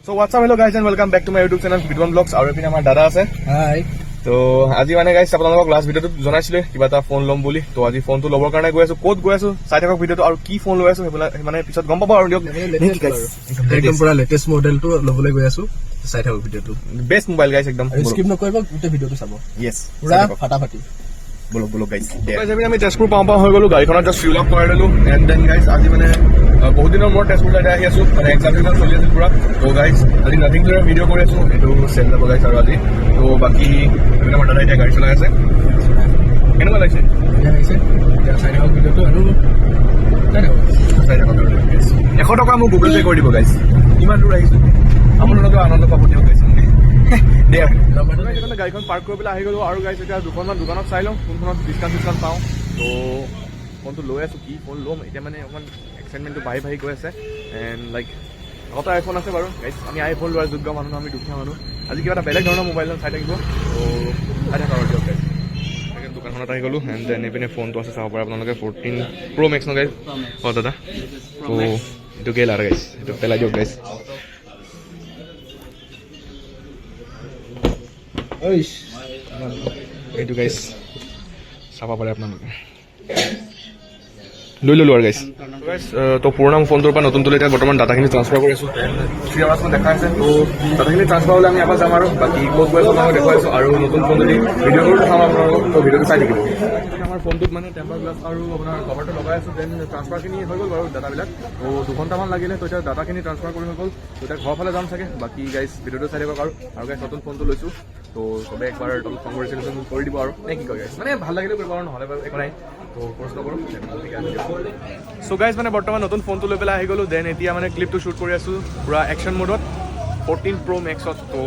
So what's up, hello guys and welcome back to my YouTube channel Vidwan Vlogs. আৰু এপিনে আমাৰ দাদা আছে। হাই। তো আজি মানে গাইস আপোনালোকক লাষ্ট ভিডিওটো জনাইছিলে কিবা এটা ফোন ল'ম বুলি। তো আজি ফোনটো ল'বৰ কাৰণে গৈ আছো। ক'ত গৈ আছো চাই থাকক ভিডিওটো আৰু কি ফোন লৈ আছো মানে পিছত গম পাব আৰু দিয়ক। একদম পুৰা লেটেষ্ট মডেলটো ল'বলৈ গৈ আছো। চাই থাকক ভিডিওটো। বেষ্ট মোবাইল গাইস একদম। স্কিপ নকৰিব গোটেই ভিডিওটো চাব। ইয়েস। পুৰা ফাটাফাটি। বলক গাইস। গাইস আমি তেজপুৰ পাওঁ হৈ গলো গাড়ীখনত জাষ্ট ফিল আপ কৰাই দিলো এণ্ড দেন গাইস আজি মানে বহুত দিনৰ মূৰত তেজপুৰলৈ আহি আছো মানে এক্সাম চলি আছিল পুৰা। তো গাইস আজি নাথিং টু ভিডিঅ' কৰি আছো এইটো চেল যাব গাইস আৰু আজি তো বাকী আমাৰ দাদা এতিয়া গাড়ী চলাই আছে কেনেকুৱা লাগিছে এতিয়া চাই থাকক ভিডিওটো আৰু চাই থাকক 100 টকা মোক গুগল পে' কৰি দিব গাইস ইমান দূৰ আহিছো আপোনালোকেও আনন্দ পাব দিয়ক গাইস গাড়ীখন পাৰ্ক কৰি পেলাই আহি গলো আৰু গাইছ এতিয়া দুখনমান দোকানত চাই লওঁ কোনখনত ডিছকাউণ্ট পাওঁ তো ফোনটো লৈ আছো কি ফোন ল'ম এতিয়া মানে অকণমান এক্সাইটমেণ্টটো বাঢ়ি গৈ আছে এণ্ড লাইক আগতে আইফোন আছে বাৰু গাইছ আমি আইফোন লোৱাৰ যোগ্য মানুহ আমি দুখীয়া মানুহ আজি কিবা এটা বেলেগ ধৰণৰ মোবাইল চাই থাকিব তো চাই থাকক আৰু দিয়ক গাইছ দোকানখনত আহি গ'লো এণ্ড দেন এইপিনে ফোনটো আছে চাব পাৰে আপোনালোকে 14 Pro Max ন গাইছ অঁ দাদা তো এইটো গেল আৰু গাইছ এইটো পেলাই দিয়ক গাইছ এইটো গাইছ চাব পাৰে আপোনালোকে লৈ ল'লো আৰু গাইছ তো পুৰণা ফোনটোৰ পৰা নতুনটোলৈ এতিয়া বৰ্তমান ডাটাখিনি ট্ৰান্সফাৰ কৰি আছোঁ 3 hours দেখা আছে তো ডাটাখিনি ট্ৰান্সফাৰ হ'লে আমি এবাৰ যাম আৰু বাকী ক'ত গৈ আছোঁ মই দেখুৱাই আছোঁ আৰু নতুন ফোন যদি ভিডিঅ' কৰোঁ চাম আপোনালোকক তো ভিডিঅ'টো চাই থাকিব আমাৰ ফোনটোত মানে টেম্পাৰ গ্লাছ আৰু আপোনাৰ কভাৰটো লগাই আছোঁ দেন ট্ৰান্সফাৰখিনি হৈ গ'ল বাৰু ডাটাবিলাক তো 2 ঘণ্টামান লাগিলে তো এতিয়া ডাটাখিনি ট্ৰান্সফাৰ কৰি হৈ গ'ল তো এতিয়া ঘৰৰ ফালে যাম চাগে বাকী গাইছ ভিডিঅ'টো চাই থাকক আৰু গাইছ নতুন ফোনটো লৈছোঁ তো চবে একবাৰ কংগ্ৰেচুলেশ্যন কৰি দিব আৰু নে কি কয় গাইছ মানে ভাল লাগিলে কৰিব আৰু নহ'লে বাৰু একো নাই তো প্ৰশ্ন কৰোঁ চ' গাইজ মানে বৰ্তমান নতুন ফোনটো লৈ পেলাই আহি গ'লোঁ দেন এতিয়া মানে ক্লিপটো শ্বুট কৰি আছোঁ পূৰা একশ্যন মোডত 14 Pro Maxত তো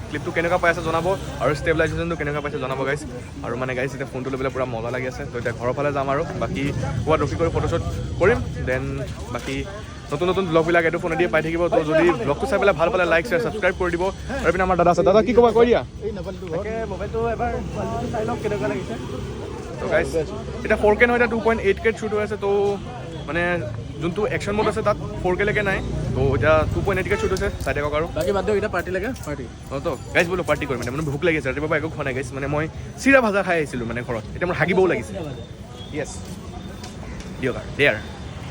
ক্লিপটো কেনেকুৱা পাই আছে জনাব আৰু ষ্টেবিলাইজেশ্যনটো কেনেকুৱা পাইছে জনাব গাইজ আৰু মানে গাইজ এতিয়া ফোনটো লৈ পেলাই পূৰা মজা লাগি আছে তো এতিয়া ঘৰৰ ফালে যাম আৰু বাকী ক'ৰবাত ৰখি কৰি ফটোশ্বুট কৰিম দেন বাকী নতুন ব্লগবিলাক এইটো ফোনেদিয়ে পাই থাকিব তো যদি ব্লগটো চাই পেলাই ভাল পালে লাইক শ্বেয়াৰ ছাবস্ক্ৰাইব কৰি দিব আৰু পিনে আমাৰ দাদা আছে দাদা কি ক'বা কৈ দিয়া মোবাইলটো এবাৰ চাই লওক কেনেকুৱা লাগিছে তো গাইজ এতিয়া 4K নহয় এতিয়া 2.8K শ্বুট হৈ আছে তো মানে যোনটো একশ্যন মোড আছে তাত 4K লৈকে নাই তো এতিয়া 2.8K শ্বুট হৈছে চাই থাকক আৰু বাকী বাদ দিয়ক এতিয়া পাৰ্টি লাগে পাৰ্টি অঁ তো গাইজ বোলো পাৰ্টি কৰিম মানে ভোক লাগি আছে ৰাতিপুৱা একো খোৱা নাই গাইজ মানে মই চিৰা ভাজা খাই আহিছিলোঁ মানে ঘৰত এতিয়া মোৰ হাগিবও লাগিছে য়েছ দিয়ক আৰু দেয়াৰ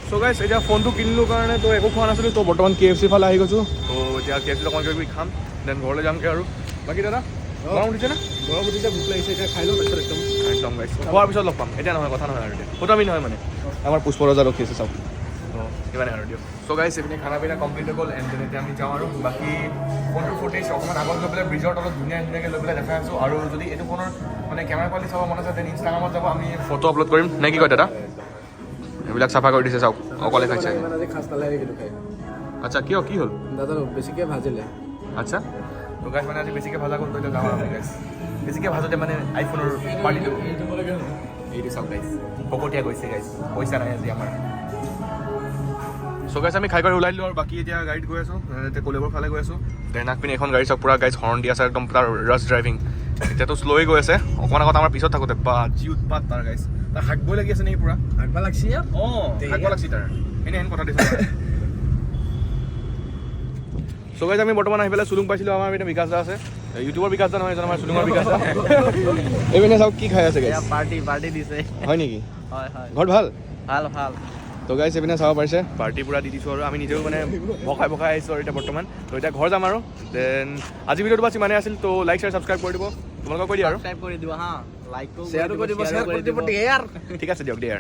চ' গাইজ এতিয়া ফোনটো কিনিলোঁ কাৰণে তো একো খোৱা নাছিলোঁ তো বৰ্তমান KFC ফালে আহি গৈছোঁ তো এতিয়া KFC অকণ কিবা কিবি খাম দেন ঘৰলৈ যামগৈ আৰু বাকী দাদা গৰম উঠিছে না গৰম উঠিছে ভোক লাগিছে এতিয়া খাই লওঁ তাৰপিছত একদম গাইছ খোৱাৰ পিছত লগ পাম এতিয়া নহয় কথা নহয় আৰু এতিয়া ফটোমি নহয় মানে আমাৰ পুষ্পৰজা ৰখি আছে চাওক ইমানে আৰু দিয়ক চ' গাইছ এইপিনে খানা পিনা কমপ্লিট হৈ গ'ল এণ্ড দেন এতিয়া আমি যাওঁ আৰু বাকী ফোনটোৰ ফুটেজ অকণমান আগত গৈ পেলাই ব্ৰিজৰ তলত ধুনীয়াকৈ লৈ পেলাই দেখাই আছোঁ আৰু যদি এইটো ফোনৰ মানে কেমেৰা কোৱালিটি চাব মন আছে দেন ইনষ্টাগ্ৰামত যাব আমি ফটো আপলোড কৰিম নে কি কয় দাদা এইবিলাক চাফা কৰি দিছে চাওক অকলে খাইছে আজি খাচ নালাগে কিন্তু খাই আচ্ছা কিয় কি হ'ল দাদা বেছিকৈ ভাজিলে আচ্ছা তো গাইছ মানে আজি বেছিকৈ ভাজা গ'ল তো এতিয়া যাওঁ আৰু গাইছ বেছিকৈ ভাজোঁতে মানে আইফোনৰ পাৰ্টিটো এইটো চাওক গাইছ ফকটীয়া গৈছে গাইছ পইচা নাই আজি আমাৰ চ' গাইছ আমি খাই কৰি ওলাই দিলোঁ আৰু বাকী এতিয়া গাড়ীত গৈ আছোঁ এতিয়া কলেবৰ ফালে গৈ আছোঁ দেন আগপিনে এখন গাড়ী চাওক পূৰা গাইছ হৰ্ণ দি আছে একদম তাৰ ৰাছ ড্ৰাইভিং এতিয়াতো শ্ল'ই গৈ আছে অকণমান আগত আমাৰ পিছত থাকোঁতে বা যি উৎপাত তাৰ গাইছ তাৰ হাগবই লাগি আছে নেকি পূৰা হাগবা লাগছি অঁ হাগব লাগছি তাৰ এনেহেন কথা দিছে চ' গাইছ আমি বৰ্তমান আহি পেলাই চুলুং পাইছিলোঁ আমাৰ এতিয়া বিকাশ দা আছে ইউটিউবৰ বিকাশ দা নহয় আমাৰ চুলুঙৰ বিকাশ দা এইপিনে চাওক কি খাই আছে গাইছ পাৰ্টি দিছে হয় নেকি হয় ঘৰত ভাল ভাল তো গাইছ এইপিনে চাব পাৰিছে পাৰ্টি পূৰা দি দিছোঁ আৰু আমি নিজেও মানে ভখাই আহিছোঁ আৰু এতিয়া বৰ্তমান তো এতিয়া ঘৰ যাম আৰু দেন আজি ভিডিঅ'টো বাছ ইমানেই আছিল তো লাইক শ্বেয়াৰ ছাবস্ক্ৰাইব কৰি দিব তোমালোকক কৈ দিয়া আৰু টাইপ কৰি দিব হা লাইক শ্বেয়াৰো কৰি দিব শ্বেয়াৰ শ্বেয়াৰ কৰি দিব দিব ইয়াৰ ঠিক আছে দিয়ক দিয়া